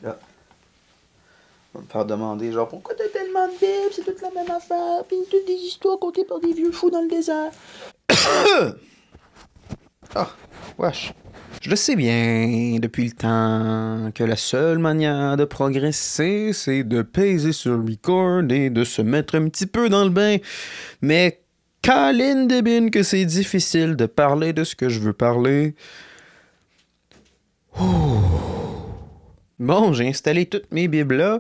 Là, on va me faire demander, genre, pourquoi t'as tellement de Bibles, c'est toute la même affaire, pis toutes des histoires contées par des vieux fous dans le désert. Ah, wesh. Je le sais bien depuis le temps que la seule manière de progresser, c'est de peser sur record et de se mettre un petit peu dans le bain. Mais câline débine que c'est difficile de parler de ce que je veux parler. Ouh. Bon, j'ai installé toutes mes bibles là,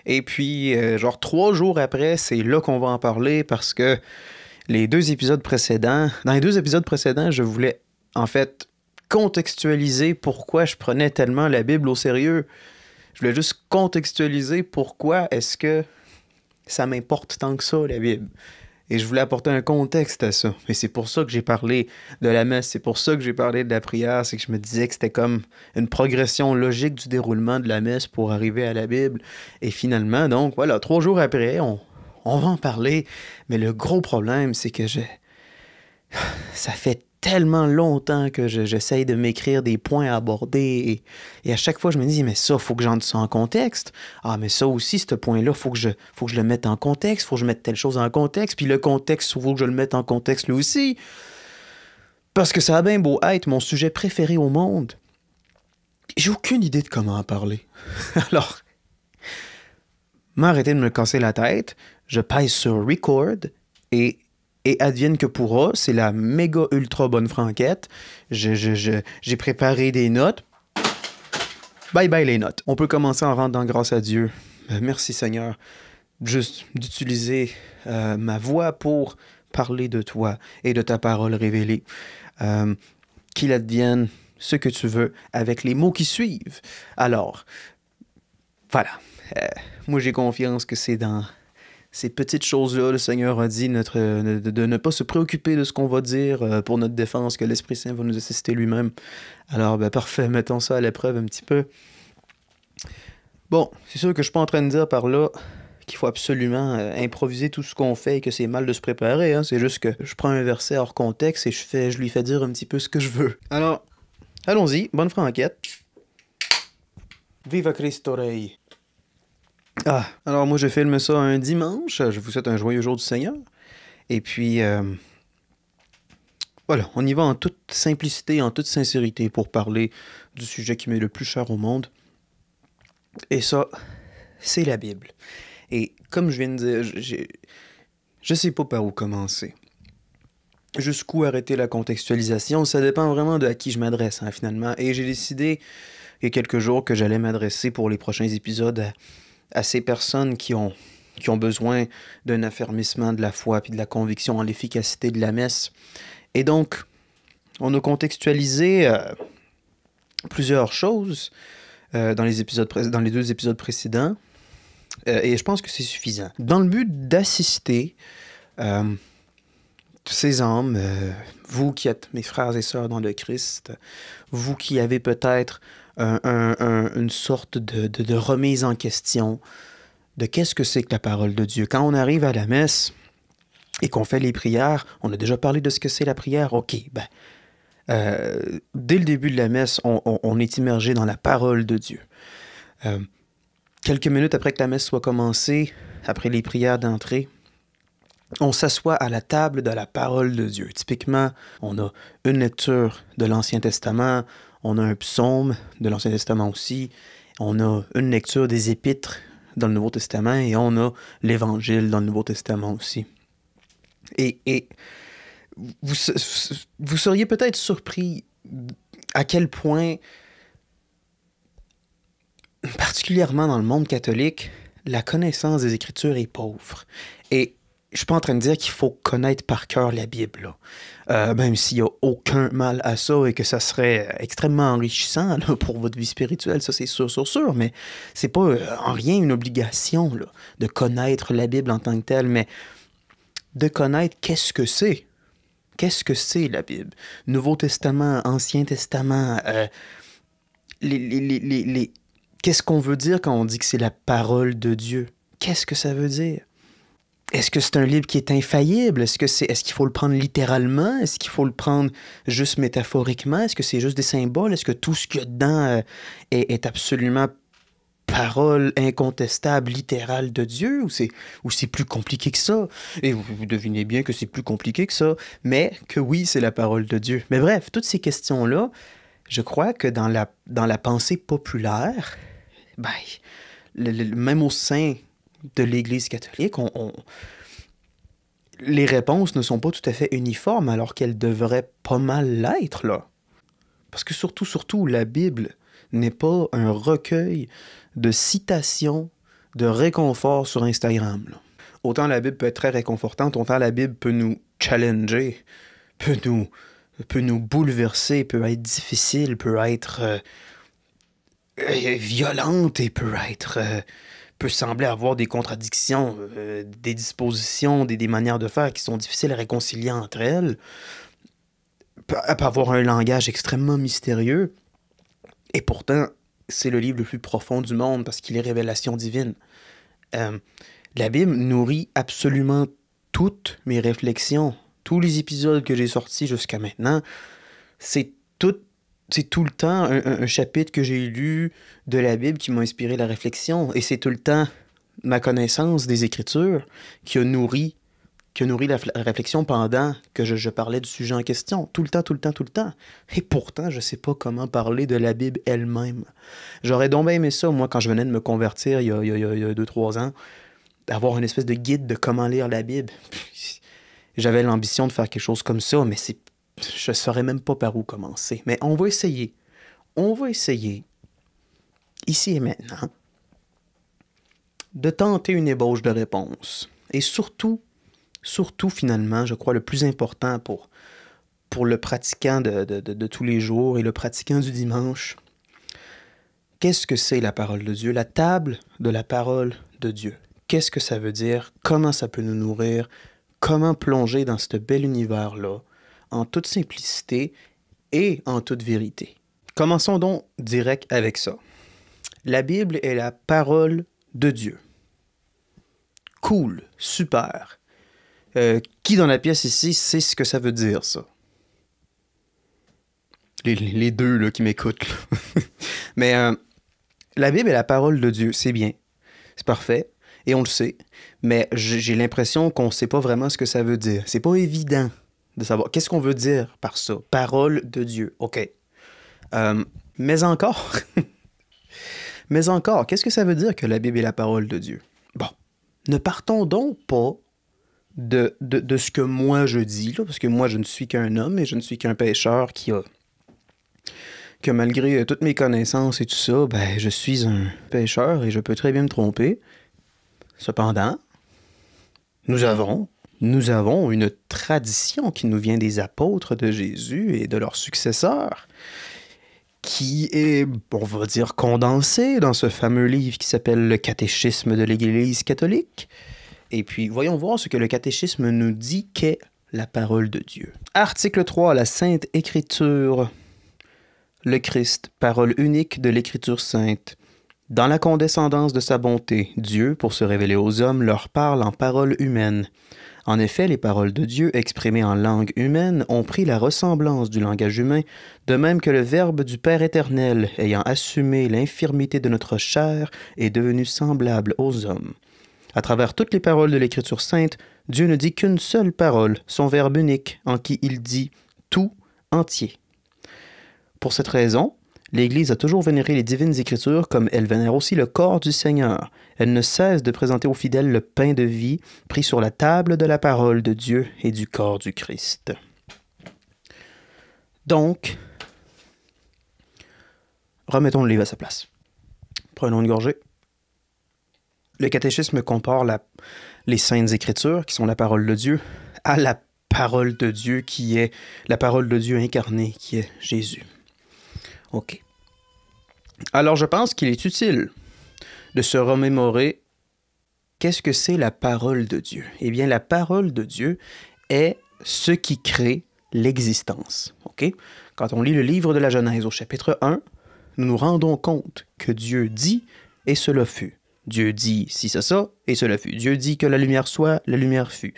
et puis, genre 3 jours après, c'est là qu'on va en parler parce que dans les 2 épisodes précédents, je voulais, en fait, contextualiser pourquoi je prenais tellement la Bible au sérieux. Je voulais juste contextualiser pourquoi est-ce que ça m'importe tant que ça, la Bible. Et je voulais apporter un contexte à ça. Et c'est pour ça que j'ai parlé de la messe, c'est pour ça que j'ai parlé de la prière, c'est que je me disais que c'était comme une progression logique du déroulement de la messe pour arriver à la Bible. Et finalement, donc, voilà, 3 jours après, on va en parler. Mais le gros problème, c'est que ça fait tellement longtemps que j'essaye de m'écrire des points à aborder et à chaque fois je me dis mais ça faut que j'entre ça en contexte, ah mais ça aussi ce point là faut que je le mette en contexte, faut que je mette telle chose en contexte, puis le contexte faut que je le mette en contexte lui aussi parce que ça a bien beau être mon sujet préféré au monde, j'ai aucune idée de comment en parler. Alors m'arrêter de me casser la tête, je pèse sur record et advienne que pourra, c'est la méga ultra bonne franquette. J'ai préparé des notes. Bye bye les notes. On peut commencer en rendant grâce à Dieu. Merci Seigneur, juste d'utiliser ma voix pour parler de toi et de ta parole révélée. Qu'il advienne ce que tu veux avec les mots qui suivent. Alors, voilà. Moi j'ai confiance que c'est dans ces petites choses-là, le Seigneur a dit de ne pas se préoccuper de ce qu'on va dire pour notre défense, que l'Esprit Saint va nous assister lui-même. Alors, ben parfait, mettons ça à l'épreuve un petit peu. Bon, c'est sûr que je suis pas en train de dire par là qu'il faut absolument improviser tout ce qu'on fait et que c'est mal de se préparer. Hein. C'est juste que je prends un verset hors contexte et je lui fais dire un petit peu ce que je veux. Alors, allons-y, bonne franquette. Viva Cristo Rey. Ah, alors moi je filme ça un dimanche, je vous souhaite un joyeux jour du Seigneur. Et puis, voilà, on y va en toute simplicité, en toute sincérité pour parler du sujet qui m'est le plus cher au monde. Et ça, c'est la Bible. Et comme je viens de dire, je sais pas par où commencer. Jusqu'où arrêter la contextualisation, ça dépend vraiment de à qui je m'adresse, hein, finalement. Et j'ai décidé il y a quelques jours que j'allais m'adresser pour les prochains épisodes à ces personnes qui ont besoin d'un affermissement de la foi puis de la conviction en l'efficacité de la messe. Et donc, on a contextualisé plusieurs choses dans les 2 épisodes précédents, et je pense que c'est suffisant. Dans le but d'assister ces âmes, vous qui êtes mes frères et sœurs dans le Christ, vous qui avez peut-être une sorte de remise en question de qu'est-ce que c'est que la parole de Dieu. Quand on arrive à la messe et qu'on fait les prières, on a déjà parlé de ce que c'est la prière. OK, ben, dès le début de la messe, on est immergé dans la parole de Dieu. Quelques minutes après que la messe soit commencée, après les prières d'entrée, on s'assoit à la table de la parole de Dieu. Typiquement, on a une lecture de l'Ancien Testament, on a un psaume de l'Ancien Testament aussi, on a une lecture des Épîtres dans le Nouveau Testament et on a l'Évangile dans le Nouveau Testament aussi. Et vous seriez peut-être surpris à quel point, particulièrement dans le monde catholique, la connaissance des Écritures est pauvre. Et je suis pas en train de dire qu'il faut connaître par cœur la Bible, là. Même s'il n'y a aucun mal à ça et que ça serait extrêmement enrichissant là, pour votre vie spirituelle, ça c'est sûr, mais c'est pas en rien une obligation là, de connaître la Bible en tant que telle, mais de connaître qu'est-ce que c'est. Qu'est-ce que c'est la Bible? Nouveau Testament, Ancien Testament, qu'est-ce qu'on veut dire quand on dit que c'est la parole de Dieu? Qu'est-ce que ça veut dire? Est-ce que c'est un livre qui est infaillible? Est-ce qu'il faut le prendre littéralement? Est-ce qu'il faut le prendre juste métaphoriquement? Est-ce que c'est juste des symboles? Est-ce que tout ce qu'il y a dedans est absolument parole incontestable, littérale de Dieu, ou c'est plus compliqué que ça? Et vous devinez bien que c'est plus compliqué que ça, mais que oui, c'est la parole de Dieu. Mais bref, toutes ces questions-là, je crois que dans la pensée populaire, ben, même au sein de l'Église catholique, les réponses ne sont pas tout à fait uniformes, alors qu'elles devraient pas mal l'être, là. Parce que surtout, la Bible n'est pas un recueil de citations de réconfort sur Instagram, là. Autant la Bible peut être très réconfortante, autant la Bible peut nous challenger, peut nous bouleverser, peut être difficile, peut être violente et peut sembler avoir des contradictions, des dispositions, des manières de faire qui sont difficiles à réconcilier entre elles, peut avoir un langage extrêmement mystérieux, et pourtant, c'est le livre le plus profond du monde parce qu'il est révélation divine. La Bible nourrit absolument toutes mes réflexions. Tous les épisodes que j'ai sortis jusqu'à maintenant, c'est tout le temps un chapitre que j'ai lu de la Bible qui m'a inspiré la réflexion. Et c'est tout le temps ma connaissance des Écritures qui a nourri la réflexion pendant que je parlais du sujet en question. Tout le temps. Et pourtant, je sais pas comment parler de la Bible elle-même. J'aurais donc bien aimé ça, moi, quand je venais de me convertir il y a 2-3 ans, d'avoir une espèce de guide de comment lire la Bible. J'avais l'ambition de faire quelque chose comme ça, mais je ne saurais même pas par où commencer. Mais on va essayer. Ici et maintenant, de tenter une ébauche de réponse. Et surtout, finalement, je crois, le plus important pour le pratiquant de tous les jours et le pratiquant du dimanche, qu'est-ce que c'est la parole de Dieu? La table de la parole de Dieu. Qu'est-ce que ça veut dire? Comment ça peut nous nourrir? Comment plonger dans ce bel univers-là, en toute simplicité et en toute vérité? Commençons donc direct avec ça. La Bible est la parole de Dieu. Cool, super. Qui dans la pièce ici sait ce que ça veut dire, ça? Les deux là, qui m'écoutent. Là. Mais la Bible est la parole de Dieu, c'est bien. C'est parfait. Et on le sait. Mais j'ai l'impression qu'on ne sait pas vraiment ce que ça veut dire. C'est pas évident de savoir. Qu'est-ce qu'on veut dire par ça? Parole de Dieu. OK. Mais encore, qu'est-ce que ça veut dire que la Bible est la parole de Dieu? Bon, ne partons donc pas de ce que moi je dis, là, parce que moi je ne suis qu'un homme et je ne suis qu'un pécheur que malgré toutes mes connaissances et tout ça, ben je suis un pécheur et je peux très bien me tromper. Cependant, nous avons une tradition qui nous vient des apôtres de Jésus et de leurs successeurs, qui est, on va dire, condensée dans ce fameux livre qui s'appelle le Catéchisme de l'Église catholique. Et puis, voyons voir ce que le catéchisme nous dit qu'est la parole de Dieu. Article 3, la Sainte Écriture. Le Christ, parole unique de l'Écriture sainte. Dans la condescendance de sa bonté, Dieu, pour se révéler aux hommes, leur parle en paroles humaines. En effet, les paroles de Dieu, exprimées en langue humaine, ont pris la ressemblance du langage humain, de même que le Verbe du Père éternel, ayant assumé l'infirmité de notre chair, est devenu semblable aux hommes. À travers toutes les paroles de l'Écriture sainte, Dieu ne dit qu'une seule parole, son Verbe unique, en qui il dit tout entier. Pour cette raison, l'Église a toujours vénéré les divines Écritures comme elle vénère aussi le corps du Seigneur. Elle ne cesse de présenter aux fidèles le pain de vie pris sur la table de la parole de Dieu et du corps du Christ. Donc, remettons le livre à sa place. Prenons une gorgée. Le catéchisme compare les saintes Écritures, qui sont la parole de Dieu, à la parole de Dieu qui est la parole de Dieu incarnée, qui est Jésus. OK. Alors, je pense qu'il est utile de se remémorer qu'est-ce que c'est la parole de Dieu. Eh bien, la parole de Dieu est ce qui crée l'existence. OK? Quand on lit le livre de la Genèse au chapitre 1, nous nous rendons compte que Dieu dit et cela fut. Dieu dit si c'est ça et cela fut. Dieu dit que la lumière soit, la lumière fut.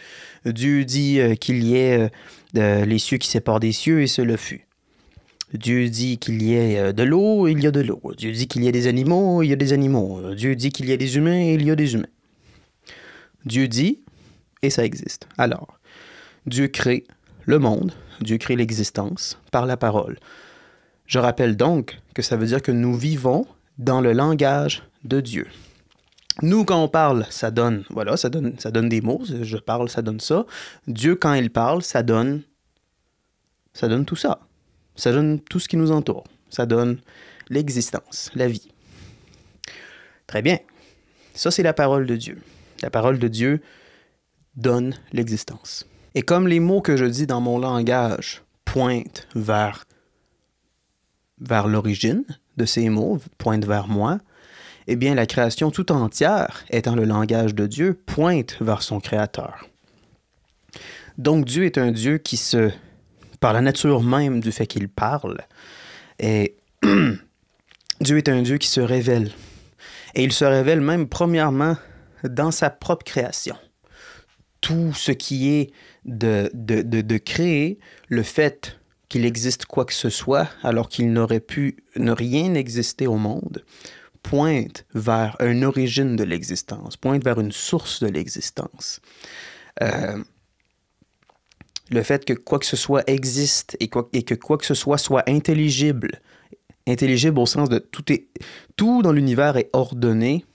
Dieu dit qu'il y ait les cieux qui séparent des cieux et cela fut. Dieu dit qu'il y ait de l'eau, il y a de l'eau. Dieu dit qu'il y ait des animaux, il y a des animaux. Dieu dit qu'il y ait des humains, il y a des humains. Dieu dit, et ça existe. Alors, Dieu crée le monde, Dieu crée l'existence par la parole. Je rappelle donc que ça veut dire que nous vivons dans le langage de Dieu. Nous, quand on parle, ça donne des mots. Je parle, ça donne ça. Dieu, quand il parle, ça donne tout ça. Ça donne tout ce qui nous entoure. Ça donne l'existence, la vie. Très bien. Ça, c'est la parole de Dieu. La parole de Dieu donne l'existence. Et comme les mots que je dis dans mon langage pointent vers l'origine de ces mots, pointent vers moi, eh bien, la création tout entière, étant le langage de Dieu, pointe vers son Créateur. Donc, Dieu est un Dieu qui par la nature même du fait qu'il parle, et Dieu est un Dieu qui se révèle. Et il se révèle même premièrement dans sa propre création. Tout ce qui est de créer, le fait qu'il existe quoi que ce soit, alors qu'il n'aurait pu ne rien exister au monde, pointe vers une origine de l'existence, pointe vers une source de l'existence. Le fait que quoi que ce soit existe et que quoi que ce soit intelligible au sens de tout dans l'univers est ordonné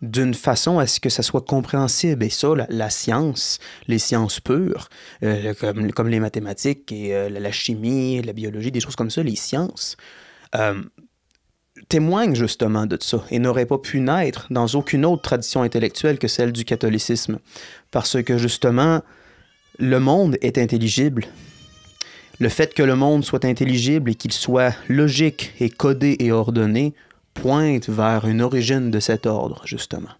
d'une façon à ce que ça soit compréhensible. Et ça, la science, les sciences pures, comme les mathématiques et la chimie, la biologie, des choses comme ça, les sciences, témoignent justement de ça et n'auraient pas pu naître dans aucune autre tradition intellectuelle que celle du catholicisme. Parce que justement, le monde est intelligible. Le fait que le monde soit intelligible et qu'il soit logique et codé et ordonné pointe vers une origine de cet ordre, justement.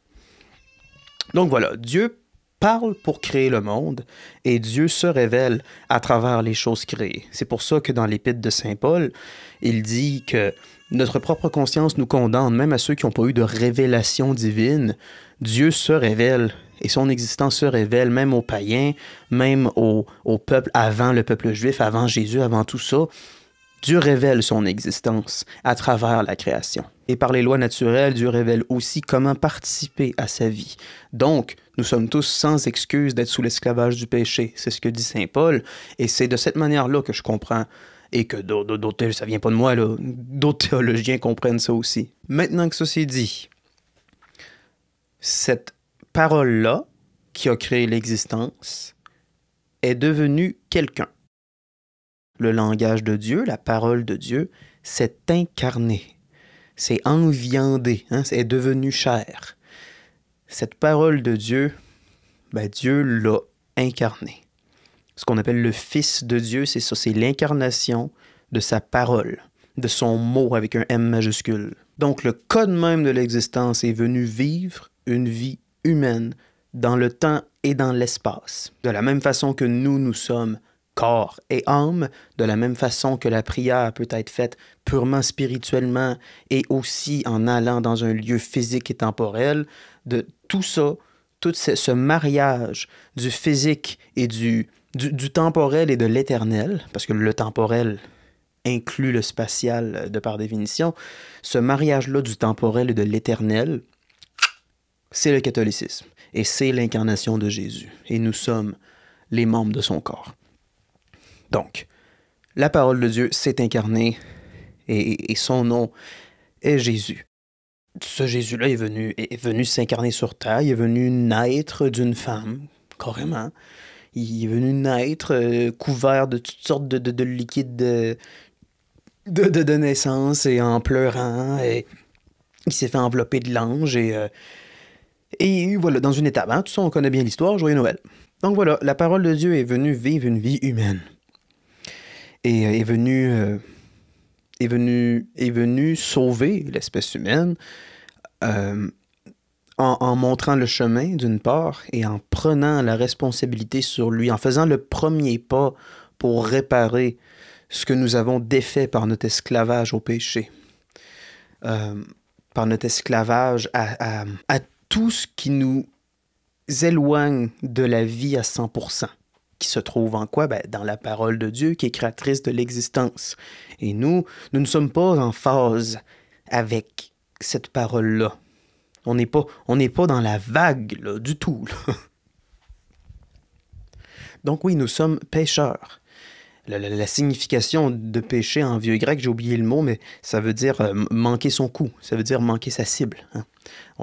Donc voilà, Dieu parle pour créer le monde et Dieu se révèle à travers les choses créées. C'est pour ça que dans l'Épître de Saint Paul, il dit que notre propre conscience nous condamne, même à ceux qui n'ont pas eu de révélation divine. Dieu se révèle et son existence se révèle même aux païens, même au peuple avant le peuple juif, avant Jésus, avant tout ça. Dieu révèle son existence à travers la création. Et par les lois naturelles, Dieu révèle aussi comment participer à sa vie. Donc, nous sommes tous sans excuse d'être sous l'esclavage du péché. C'est ce que dit Saint Paul. Et c'est de cette manière-là que je comprends, et que d'autres, ça vient pas de moi, là, d'autres théologiens comprennent ça aussi. Maintenant que ça c'est dit, cette parole-là, qui a créé l'existence, est devenue quelqu'un. Le langage de Dieu, la parole de Dieu, s'est incarné, s'est enviandé, est devenu chair. Cette parole de Dieu, Dieu l'a incarné. Ce qu'on appelle le Fils de Dieu, c'est ça, c'est l'incarnation de sa parole, de son mot avec un M majuscule. Donc le code même de l'existence est venu vivre une vie humaine dans le temps et dans l'espace. De la même façon que nous sommes corps et âme, de la même façon que la prière peut être faite purement spirituellement et aussi en allant dans un lieu physique et temporel, de tout ça, tout ce mariage du physique et du temporel et de l'éternel, parce que le temporel inclut le spatial de par définition, ce mariage-là du temporel et de l'éternel, c'est le catholicisme. Et c'est l'incarnation de Jésus. Et nous sommes les membres de son corps. Donc, la parole de Dieu s'est incarnée et son nom est Jésus. Ce Jésus-là est venu s'incarner sur terre, il est venu naître d'une femme, carrément. Il est venu naître couvert de toutes sortes de liquides de naissance et en pleurant. Et il s'est fait envelopper de l'ange et voilà, dans une étape. Tout ça, on connaît bien l'histoire, joyeux Noël. Donc voilà, la parole de Dieu est venue vivre une vie humaine. Et est venue sauver l'espèce humaine en montrant le chemin, d'une part, et en prenant la responsabilité sur lui, en faisant le premier pas pour réparer ce que nous avons défait par notre esclavage au péché, par notre esclavage à tout ce qui nous éloigne de la vie à 100%. qui se trouve en quoi? Ben, dans la parole de Dieu qui est créatrice de l'existence. Et nous ne sommes pas en phase avec cette parole-là. On n'est pas dans la vague là, du tout. Là. Donc oui, nous sommes pécheurs. La signification de péché en vieux grec, j'ai oublié le mot, mais ça veut dire manquer son coup, ça veut dire manquer sa cible. Hein.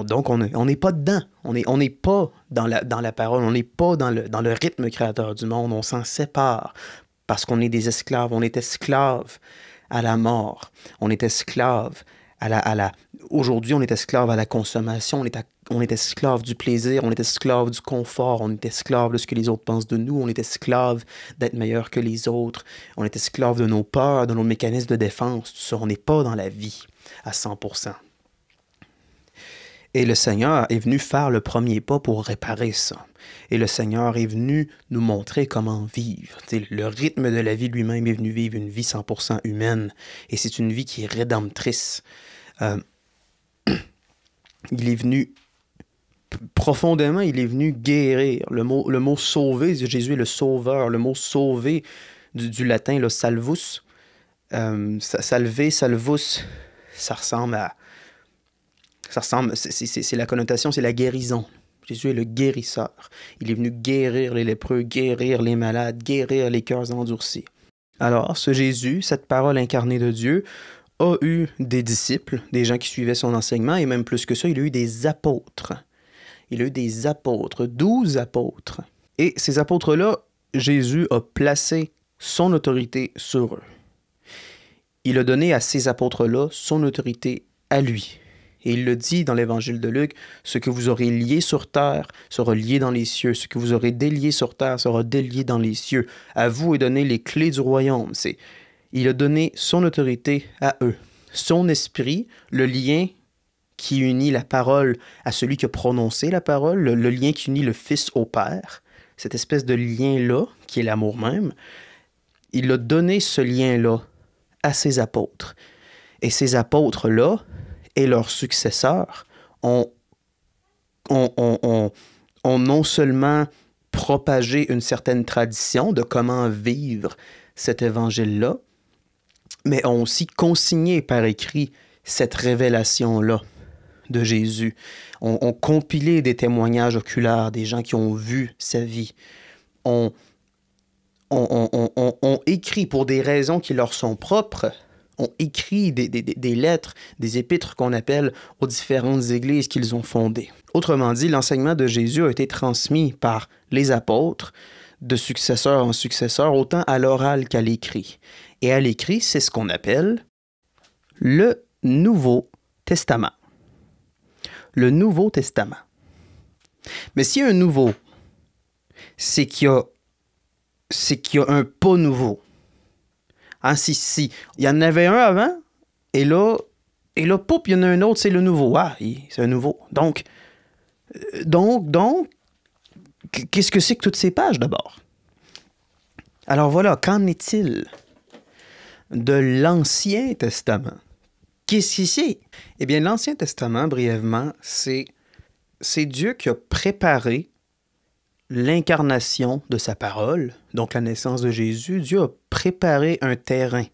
Donc on n'est pas dedans, on n'est pas dans la parole, on n'est pas dans le rythme créateur du monde, on s'en sépare parce qu'on est des esclaves, on est esclaves à la mort, on est esclaves Aujourd'hui, on est esclave à la consommation, on est esclave du plaisir, on est esclave du confort, on est esclave de ce que les autres pensent de nous, on est esclave d'être meilleur que les autres, on est esclave de nos peurs, de nos mécanismes de défense, tout ça. On n'est pas dans la vie à 100%. Et le Seigneur est venu faire le premier pas pour réparer ça. Et le Seigneur est venu nous montrer comment vivre. T'sais, le rythme de la vie lui-même est venu vivre une vie 100% humaine. Et c'est une vie qui est rédemptrice. Il est venu profondément, il est venu guérir. Le mot sauver, Jésus est le sauveur. Le mot sauver du latin, le salvus, salver, salvus, ça ressemble, c'est la connotation, c'est la guérison. Jésus est le guérisseur. Il est venu guérir les lépreux, guérir les malades, guérir les cœurs endurcis. Alors, ce Jésus, cette parole incarnée de Dieu, a eu des disciples, des gens qui suivaient son enseignement, et même plus que ça, il a eu des apôtres. Il a eu des apôtres, 12 apôtres. Et ces apôtres-là, Jésus a placé son autorité sur eux. Il a donné à ces apôtres-là son autorité à lui. Et il le dit dans l'Évangile de Luc, « Ce que vous aurez lié sur terre sera lié dans les cieux. Ce que vous aurez délié sur terre sera délié dans les cieux. À vous est donné les clés du royaume. » Il a donné son autorité à eux. Son esprit, le lien qui unit la parole à celui qui a prononcé la parole, le lien qui unit le Fils au Père, cette espèce de lien-là, qui est l'amour même, il a donné ce lien-là à ses apôtres. Et ces apôtres-là et leurs successeurs ont non seulement propagé une certaine tradition de comment vivre cet évangile-là, mais ont aussi consigné par écrit cette révélation-là de Jésus. On compilé des témoignages oculaires des gens qui ont vu sa vie. On écrit pour des raisons qui leur sont propres. On écrit des lettres, des épîtres qu'on appelle aux différentes églises qu'ils ont fondées. Autrement dit, l'enseignement de Jésus a été transmis par les apôtres, de successeur en successeur, autant à l'oral qu'à l'écrit. Et à l'écrit, c'est ce qu'on appelle le Nouveau Testament. Le Nouveau Testament. Mais s'il y a un nouveau, c'est qu'il y a un pas nouveau. Hein, si. Il y en avait un avant, et là, poup, il y en a un autre, c'est le nouveau. Ah, c'est un nouveau. Donc, qu'est-ce que c'est que toutes ces pages d'abord? Alors voilà, qu'en est-il de l'Ancien Testament? Qu'est-ce que c'est? Eh bien, l'Ancien Testament, brièvement, c'est Dieu qui a préparé l'incarnation de sa parole, donc la naissance de Jésus. Dieu a préparé un terrain,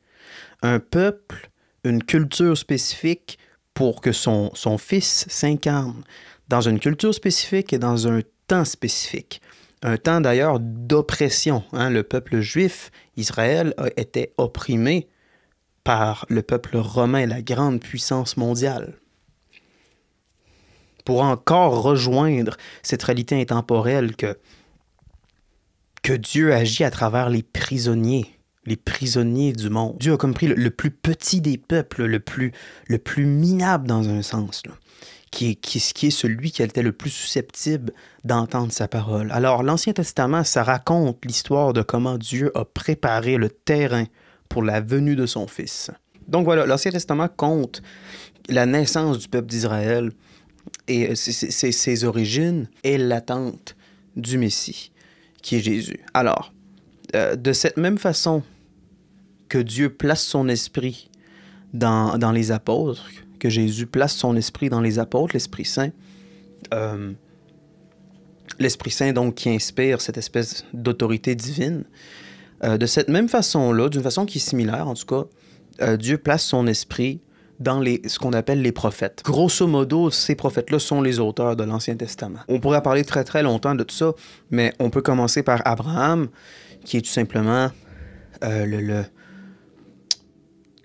un peuple, une culture spécifique pour que son Fils s'incarne dans une culture spécifique et dans un temps spécifique. Un temps d'ailleurs d'oppression. Hein? Le peuple juif, Israël, a été opprimé par le peuple romain, la grande puissance mondiale. Pour encore rejoindre cette réalité intemporelle que Dieu agit à travers les prisonniers du monde. Dieu a comme pris le plus petit des peuples, le plus minable dans un sens, là, qui est celui qui était le plus susceptible d'entendre sa parole. Alors, l'Ancien Testament, ça raconte l'histoire de comment Dieu a préparé le terrain pour la venue de son Fils. Donc voilà, l'Ancien Testament compte la naissance du peuple d'Israël et ses origines et l'attente du Messie, qui est Jésus. Alors, de cette même façon que Dieu place son esprit dans les apôtres, que Jésus place son esprit dans les apôtres, l'Esprit Saint, l'Esprit Saint, donc, qui inspire cette espèce d'autorité divine. De cette même façon-là, d'une façon qui est similaire, en tout cas, Dieu place son esprit dans ce qu'on appelle les prophètes. Grosso modo, ces prophètes-là sont les auteurs de l'Ancien Testament. On pourrait parler très très longtemps de tout ça, mais on peut commencer par Abraham, qui est tout simplement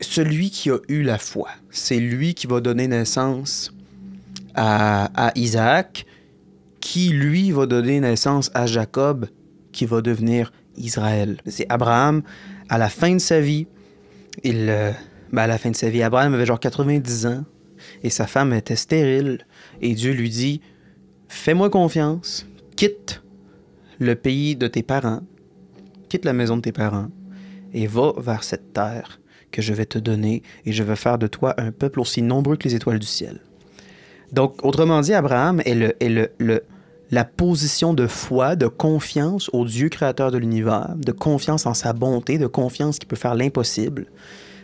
celui qui a eu la foi. C'est lui qui va donner naissance à Isaac, qui lui va donner naissance à Jacob, qui va devenir Israël. C'est Abraham, à la fin de sa vie, à la fin de sa vie, Abraham avait genre 90 ans et sa femme était stérile. Et Dieu lui dit, fais-moi confiance, quitte le pays de tes parents, quitte la maison de tes parents et va vers cette terre que je vais te donner et je vais faire de toi un peuple aussi nombreux que les étoiles du ciel. Donc, autrement dit, Abraham est la position de foi, de confiance au Dieu créateur de l'univers, de confiance en sa bonté, de confiance qui peut faire l'impossible.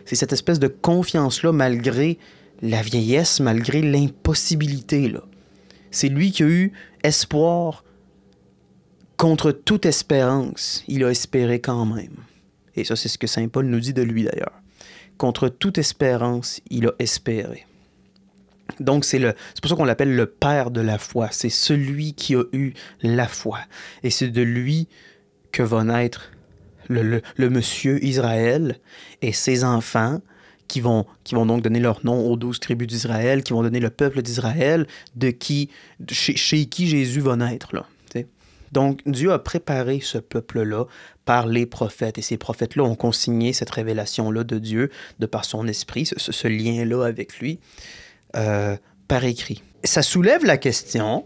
C'est cette espèce de confiance-là, malgré la vieillesse, malgré l'impossibilité, là. C'est lui qui a eu espoir contre toute espérance. Il a espéré quand même. Et ça, c'est ce que saint Paul nous dit de lui, d'ailleurs. Contre toute espérance, il a espéré. Donc, c'est pour ça qu'on l'appelle le père de la foi. C'est celui qui a eu la foi. Et c'est de lui que va naître le monsieur Israël et ses enfants qui vont donc donner leur nom aux 12 tribus d'Israël, qui vont donner le peuple d'Israël, chez qui Jésus va naître, là. T'sais? Donc, Dieu a préparé ce peuple-là par les prophètes. Et ces prophètes-là ont consigné cette révélation-là de Dieu, de par son esprit, ce lien-là avec lui, par écrit. Ça soulève la question,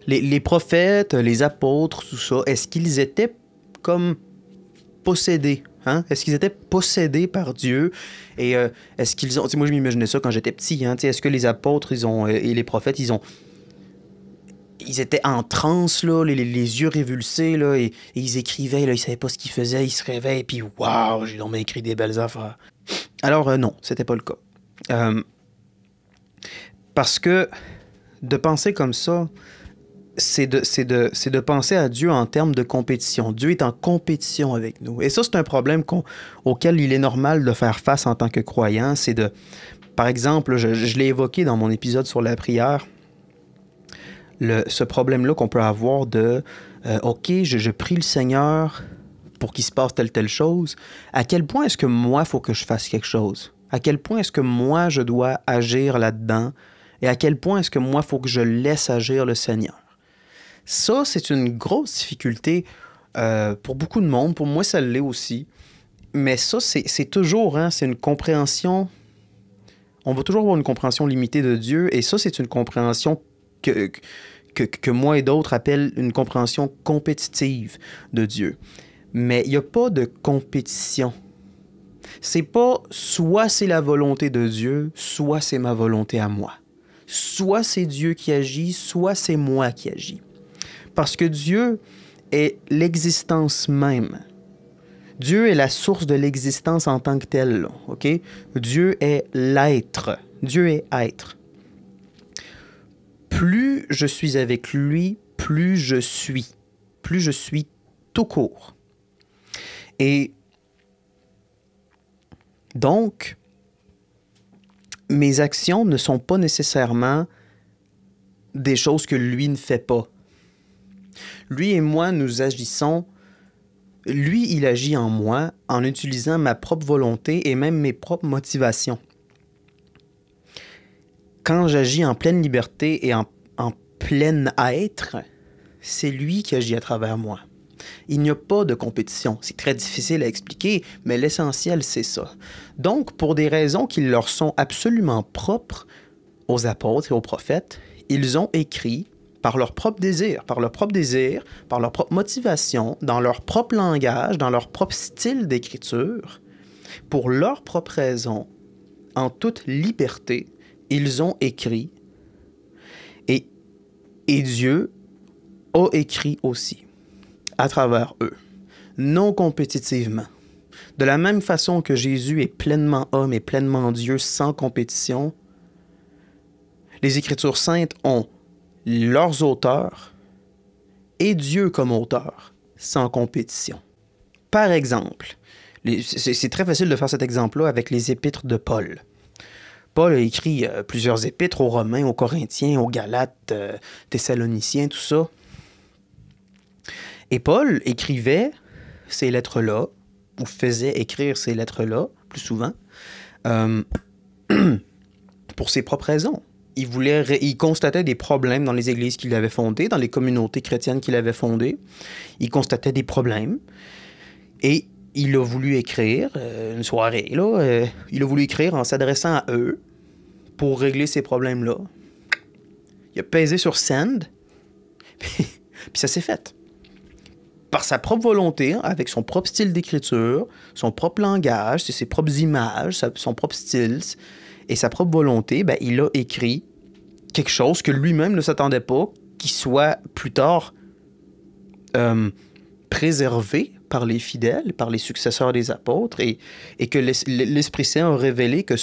les prophètes, les apôtres, tout ça, est-ce qu'ils étaient comme possédés? Hein? Est-ce qu'ils étaient possédés par Dieu? Et est-ce qu'ils ont... Moi, je m'imaginais ça quand j'étais petit. Hein? Est-ce que les apôtres et les prophètes, ils étaient en transe, là, les yeux révulsés, là, et ils écrivaient, là, ils savaient pas ce qu'ils faisaient, ils se réveillaient, et puis waouh, j'ai donc écrit des belles affaires. Alors non, c'était pas le cas. Parce que de penser comme ça, c'est de penser à Dieu en termes de compétition. Dieu est en compétition avec nous. Et ça, c'est un problème auquel il est normal de faire face en tant que croyant. C'est de... Par exemple, je l'ai évoqué dans mon épisode sur la prière, ce problème-là qu'on peut avoir de OK, je prie le Seigneur pour qu'il se passe telle chose. À quel point est-ce que moi, il faut que je fasse quelque chose? À quel point est-ce que moi, je dois agir là-dedans? Et à quel point est-ce que moi, il faut que je laisse agir le Seigneur? Ça, c'est une grosse difficulté pour beaucoup de monde. Pour moi, ça l'est aussi. Mais ça, c'est toujours, hein, c'est une compréhension... On va toujours avoir une compréhension limitée de Dieu. Et ça, c'est une compréhension que moi et d'autres appellent une compréhension compétitive de Dieu. Mais il n'y a pas de compétition. C'est pas soit c'est la volonté de Dieu, soit c'est ma volonté à moi. Soit c'est Dieu qui agit, soit c'est moi qui agis. Parce que Dieu est l'existence même. Dieu est la source de l'existence en tant que telle, OK? Dieu est l'être. Dieu est être. Plus je suis avec lui, plus je suis. Plus je suis tout court. Et donc, mes actions ne sont pas nécessairement des choses que lui ne fait pas. Lui et moi, nous agissons... Lui, il agit en moi en utilisant ma propre volonté et même mes propres motivations. Quand j'agis en pleine liberté et en plein être, c'est lui qui agit à travers moi. Il n'y a pas de compétition. C'est très difficile à expliquer, mais l'essentiel, c'est ça. Donc, pour des raisons qui leur sont absolument propres aux apôtres et aux prophètes, ils ont écrit par leur propre désir, par leur propre motivation, dans leur propre langage, dans leur propre style d'écriture, pour leurs propres raisons, en toute liberté, ils ont écrit et Dieu a écrit aussi à travers eux, non compétitivement. De la même façon que Jésus est pleinement homme et pleinement Dieu sans compétition, les Écritures saintes ont leurs auteurs et Dieu comme auteur, sans compétition. Par exemple, c'est très facile de faire cet exemple-là avec les épîtres de Paul. Paul a écrit plusieurs épîtres aux Romains, aux Corinthiens, aux Galates, Thessaloniciens, tout ça. Et Paul écrivait ces lettres-là, ou faisait écrire ces lettres-là, plus souvent, pour ses propres raisons. Il constatait des problèmes dans les églises qu'il avait fondées, dans les communautés chrétiennes qu'il avait fondées. Il constatait des problèmes. Et il a voulu écrire, une soirée, là, il a voulu écrire en s'adressant à eux pour régler ces problèmes-là. Il a pesé sur Send, puis ça s'est fait. Par sa propre volonté, avec son propre style d'écriture, son propre langage, ses propres images, son propre style et sa propre volonté, ben, il a écrit quelque chose que lui-même ne s'attendait pas qui soit plus tard préservé par les fidèles, par les successeurs des apôtres, et que l'Esprit Saint a révélé que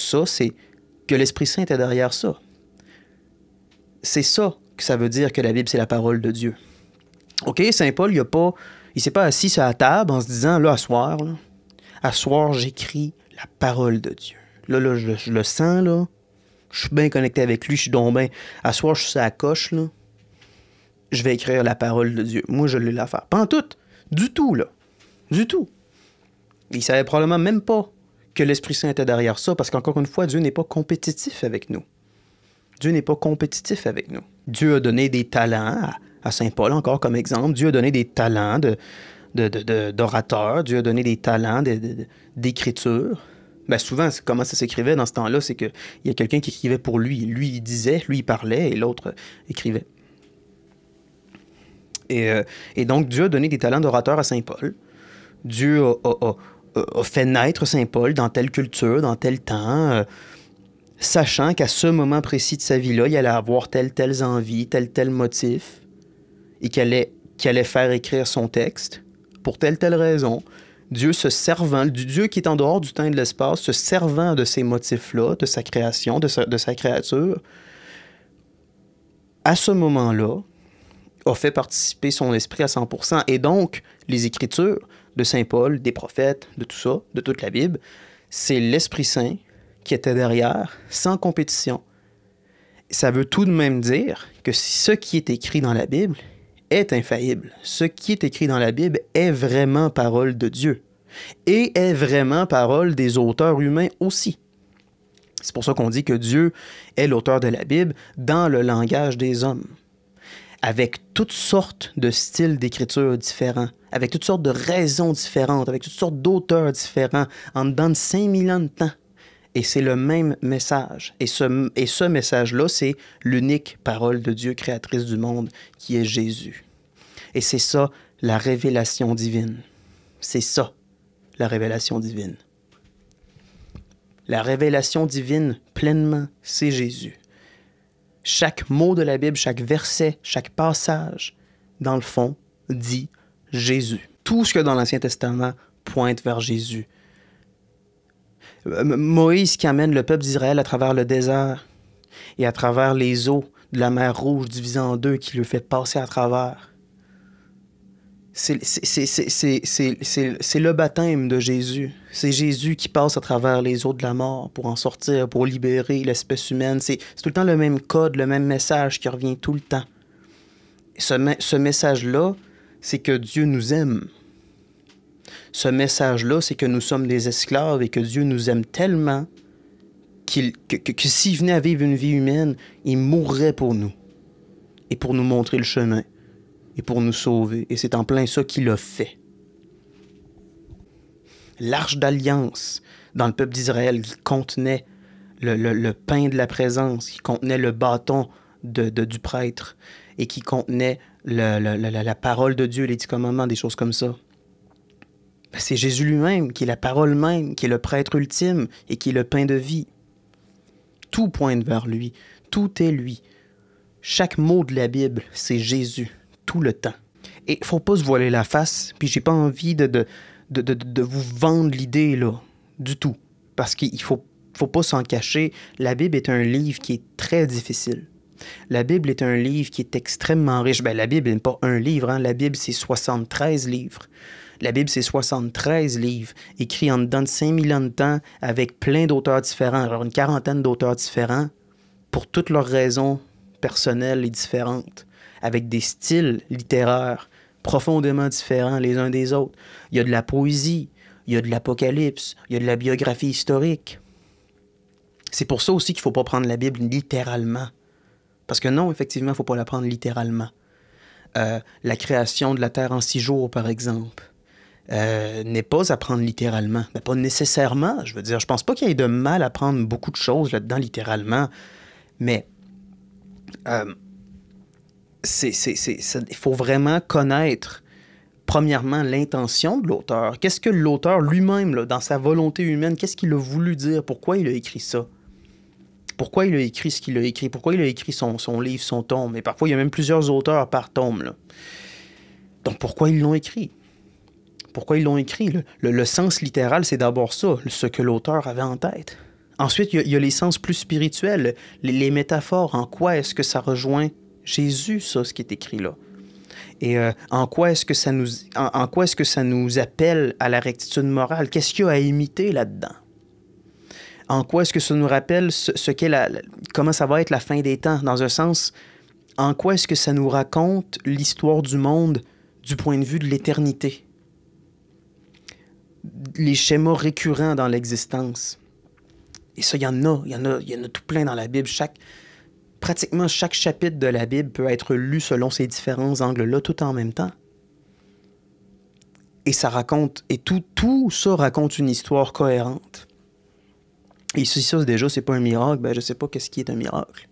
que l'Esprit Saint était derrière ça. C'est ça que ça veut dire que la Bible, c'est la parole de Dieu. OK, Saint Paul, il s'est pas assis sur la table en se disant, là, à soir, j'écris la parole de Dieu. Là, je le sens, là. Je suis bien connecté avec lui, je suis donc bien. À soir, je suis sur la coche, là. Je vais écrire la parole de Dieu. Moi, je l'ai l'affaire. Pas en tout. Du tout, là. Du tout. Il savait probablement même pas que l'Esprit Saint était derrière ça, parce qu'encore une fois, Dieu n'est pas compétitif avec nous. Dieu n'est pas compétitif avec nous. Dieu a donné des talents à Saint Paul, encore comme exemple. Dieu a donné des talents d'orateur. Dieu a donné des talents d'écriture. Ben souvent, comment ça s'écrivait dans ce temps-là, c'est qu'il y a quelqu'un qui écrivait pour lui. Lui, il disait, lui, il parlait, et l'autre écrivait. Et donc, Dieu a donné des talents d'orateur à Saint Paul. Dieu a fait naître Saint Paul dans telle culture, dans tel temps, sachant qu'à ce moment précis de sa vie-là, il allait avoir telles envies, tel motif, et qu'il allait faire écrire son texte pour telle raison. Dieu se servant, Dieu qui est en dehors du temps et de l'espace, se servant de ces motifs-là, de sa création, de sa créature, à ce moment-là, a fait participer son esprit à 100%. Et donc, les Écritures de Saint Paul, des prophètes, de tout ça, de toute la Bible, c'est l'Esprit Saint qui était derrière, sans compétition. Ça veut tout de même dire que ce qui est écrit dans la Bible est infaillible. Ce qui est écrit dans la Bible est vraiment parole de Dieu et est vraiment parole des auteurs humains aussi. C'est pour ça qu'on dit que Dieu est l'auteur de la Bible dans le langage des hommes, avec toutes sortes de styles d'écriture différents, avec toutes sortes de raisons différentes, avec toutes sortes d'auteurs différents, en dedans de 5000 ans de temps. Et c'est le même message. Et ce message-là, c'est l'unique parole de Dieu créatrice du monde, qui est Jésus. Et c'est ça, la révélation divine. C'est ça, la révélation divine. La révélation divine, pleinement, c'est Jésus. Chaque mot de la Bible, chaque verset, chaque passage, dans le fond, dit Jésus. Tout ce que dans l'Ancien Testament pointe vers Jésus. Moïse qui amène le peuple d'Israël à travers le désert et à travers les eaux de la mer Rouge divisée en deux, qui le fait passer à travers. C'est le baptême de Jésus. C'est Jésus qui passe à travers les eaux de la mort pour en sortir, pour libérer l'espèce humaine. C'est tout le temps le même code, le même message qui revient tout le temps. Ce message-là, c'est que Dieu nous aime. Ce message-là, c'est que nous sommes des esclaves et que Dieu nous aime tellement que s'il venait à vivre une vie humaine, il mourrait pour nous et pour nous montrer le chemin et pour nous sauver. Et c'est en plein ça qu'il a fait. L'arche d'alliance dans le peuple d'Israël qui contenait le pain de la présence, qui contenait le bâton du prêtre et qui contenait la parole de Dieu, les 10 commandements, des choses comme ça. C'est Jésus lui-même, qui est la parole même, qui est le prêtre ultime et qui est le pain de vie. Tout pointe vers lui, tout est lui. Chaque mot de la Bible, c'est Jésus, tout le temps. Et il ne faut pas se voiler la face, puis j'ai pas envie de vous vendre l'idée, là, du tout. Parce qu'il faut pas s'en cacher, la Bible est un livre qui est très difficile. La Bible est un livre qui est extrêmement riche. Ben, la Bible n'est pas un livre, hein. La Bible, c'est 73 livres. La Bible, c'est 73 livres, écrits en dedans de 5000 ans de temps, avec plein d'auteurs différents, alors une quarantaine d'auteurs différents, pour toutes leurs raisons personnelles et différentes, avec des styles littéraires profondément différents les uns des autres. Il y a de la poésie, il y a de l'apocalypse, il y a de la biographie historique. C'est pour ça aussi qu'il ne faut pas prendre la Bible littéralement. Parce que non, effectivement, il ne faut pas la prendre littéralement. La création de la Terre en 6 jours, par exemple, n'est pas à prendre littéralement. Mais pas nécessairement, je veux dire. Je pense pas qu'il y ait de mal à prendre beaucoup de choses là-dedans littéralement. Mais il faut vraiment connaître, premièrement, l'intention de l'auteur. Qu'est-ce que l'auteur lui-même, là, dans sa volonté humaine, qu'est-ce qu'il a voulu dire? Pourquoi il a écrit ça? Pourquoi il a écrit ce qu'il a écrit? Pourquoi il a écrit son livre, son tome? Et parfois, il y a même plusieurs auteurs par tome, là. Donc, pourquoi ils l'ont écrit? Pourquoi ils l'ont écrit? Le sens littéral, c'est d'abord ça, ce que l'auteur avait en tête. Ensuite, il y a les sens plus spirituels, les métaphores. En quoi est-ce que ça rejoint Jésus, ça, ce qui est écrit là? Et en quoi est-ce que ça nous appelle à la rectitude morale? Qu'est-ce qu'il y a à imiter là-dedans? En quoi est-ce que ça nous rappelle comment ça va être la fin des temps? Dans un sens, en quoi est-ce que ça nous raconte l'histoire du monde du point de vue de l'éternité? Les schémas récurrents dans l'existence. Et ça, il y en a tout plein dans la Bible. Pratiquement chaque chapitre de la Bible peut être lu selon ces différents angles-là, tout en même temps. Et ça raconte, et tout ça raconte une histoire cohérente. Et si ça, déjà, c'est pas un miracle, ben je sais pas qu'est-ce qui est un miracle.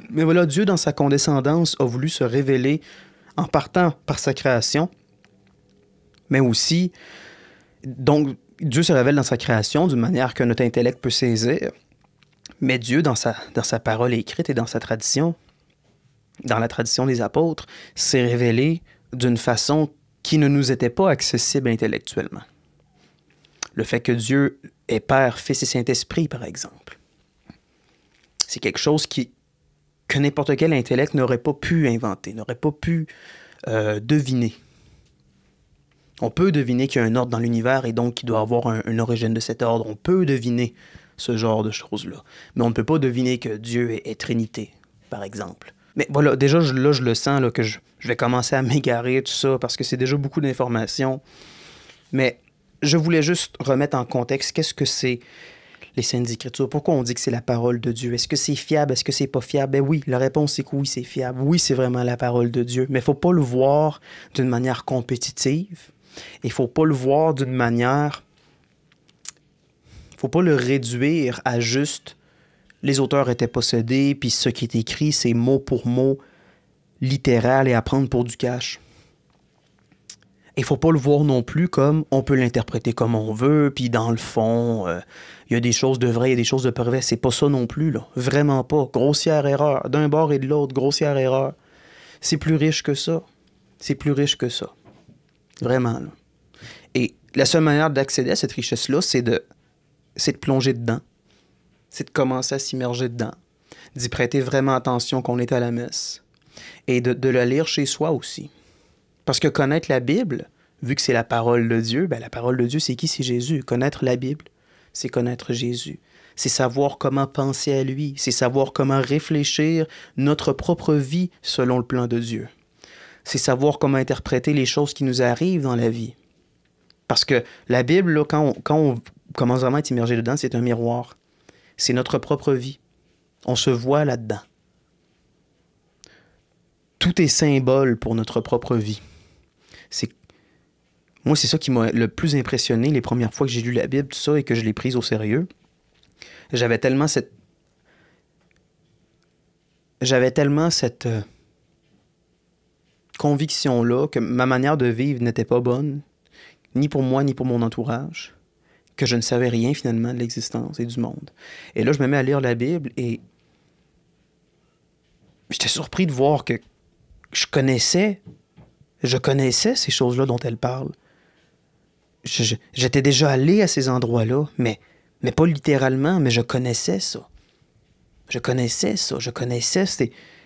Mais voilà, Dieu, dans sa condescendance, a voulu se révéler en partant par sa création, mais aussi, donc, Dieu se révèle dans sa création d'une manière que notre intellect peut saisir, mais Dieu, dans sa parole écrite et dans sa tradition, dans la tradition des apôtres, s'est révélé d'une façon qui ne nous était pas accessible intellectuellement. Le fait que Dieu est Père, Fils et Saint-Esprit, par exemple, c'est quelque chose que n'importe quel intellect n'aurait pas pu inventer, n'aurait pas pu deviner. On peut deviner qu'il y a un ordre dans l'univers et donc qu'il doit avoir une origine de cet ordre. On peut deviner ce genre de choses-là. Mais on ne peut pas deviner que Dieu est Trinité, par exemple. Mais voilà, déjà, je le sens, là, que je vais commencer à m'égarer, tout ça, parce que c'est déjà beaucoup d'informations. Mais je voulais juste remettre en contexte qu'est-ce que c'est les Saintes Écritures. Pourquoi on dit que c'est la parole de Dieu? Est-ce que c'est fiable? Est-ce que c'est pas fiable? Ben oui, la réponse c'est que oui, c'est fiable. Oui, c'est vraiment la parole de Dieu. Mais il ne faut pas le voir d'une manière compétitive. Il ne faut pas le voir d'une manière... Il ne faut pas le réduire à juste les auteurs étaient possédés, puis ce qui est écrit, c'est mot pour mot littéral et à prendre pour du cash. Il ne faut pas le voir non plus comme on peut l'interpréter comme on veut, puis dans le fond, il y a des choses de vraies, il y a des choses de pas vraies. C'est pas ça non plus, là. Vraiment pas. Grossière erreur. D'un bord et de l'autre, grossière erreur. C'est plus riche que ça. C'est plus riche que ça. Vraiment, là. Et la seule manière d'accéder à cette richesse-là, c'est de plonger dedans. C'est de commencer à s'immerger dedans. D'y prêter vraiment attention qu'on est à la messe. Et de la lire chez soi aussi. Parce que connaître la Bible, vu que c'est la parole de Dieu, ben la parole de Dieu, c'est qui? C'est Jésus. Connaître la Bible, c'est connaître Jésus. C'est savoir comment penser à lui. C'est savoir comment réfléchir notre propre vie selon le plan de Dieu. C'est savoir comment interpréter les choses qui nous arrivent dans la vie. Parce que la Bible, là, quand on commence vraiment à être immergé dedans, c'est un miroir. C'est notre propre vie. On se voit là-dedans. Tout est symbole pour notre propre vie. Moi, c'est ça qui m'a le plus impressionné les premières fois que j'ai lu la Bible, tout ça, et que je l'ai prise au sérieux. J'avais tellement cette conviction-là que ma manière de vivre n'était pas bonne, ni pour moi, ni pour mon entourage, que je ne savais rien finalement de l'existence et du monde. Et là, je me mets à lire la Bible et j'étais surpris de voir que je connaissais ces choses-là dont elle parle. J'étais déjà allé à ces endroits-là, mais pas littéralement, mais je connaissais ça. Je connaissais ça, je connaissais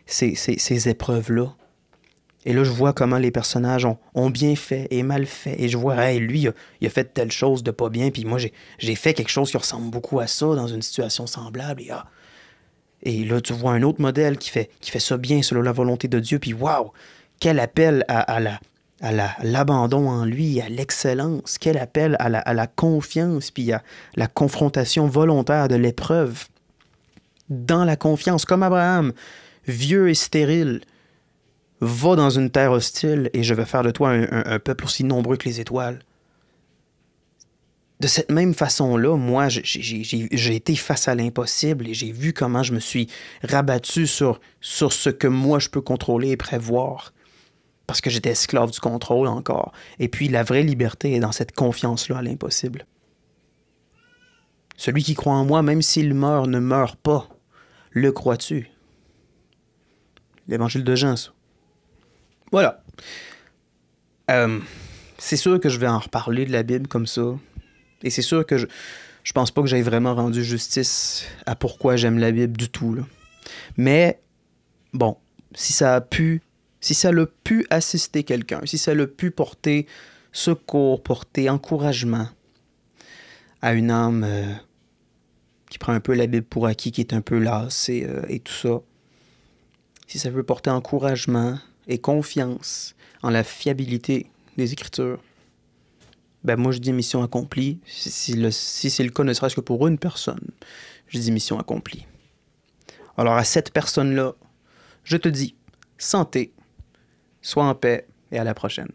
ces épreuves-là. Et là, je vois comment les personnages ont bien fait et mal fait. Et je vois, hey, lui, il a fait telle chose de pas bien, puis moi, j'ai fait quelque chose qui ressemble beaucoup à ça dans une situation semblable. Et là, tu vois un autre modèle qui fait ça bien selon la volonté de Dieu, puis waouh, quel appel à l'abandon en lui, à l'excellence, quel appel à la confiance, puis à la confrontation volontaire de l'épreuve. Dans la confiance, comme Abraham, vieux et stérile, va dans une terre hostile et je vais faire de toi un peuple aussi nombreux que les étoiles. De cette même façon-là, moi, j'ai été face à l'impossible et j'ai vu comment je me suis rabattu sur ce que moi je peux contrôler et prévoir. Parce que j'étais esclave du contrôle encore. Et puis la vraie liberté est dans cette confiance-là à l'impossible. Celui qui croit en moi, même s'il meurt, ne meurt pas. Le crois-tu? L'évangile de Jean, ça. Voilà. C'est sûr que je vais en reparler de la Bible comme ça. Et c'est sûr que je pense pas que j'aie vraiment rendu justice à pourquoi j'aime la Bible du tout, là. Mais, bon, si ça a pu assister quelqu'un, si ça a pu porter secours, porter encouragement à une âme qui prend un peu la Bible pour acquis, qui est un peu lassée et tout ça, si ça peut porter encouragement et confiance en la fiabilité des Écritures, ben moi je dis mission accomplie. Si c'est le cas, ne serait-ce que pour une personne, je dis mission accomplie. Alors à cette personne-là, je te dis santé, sois en paix et à la prochaine.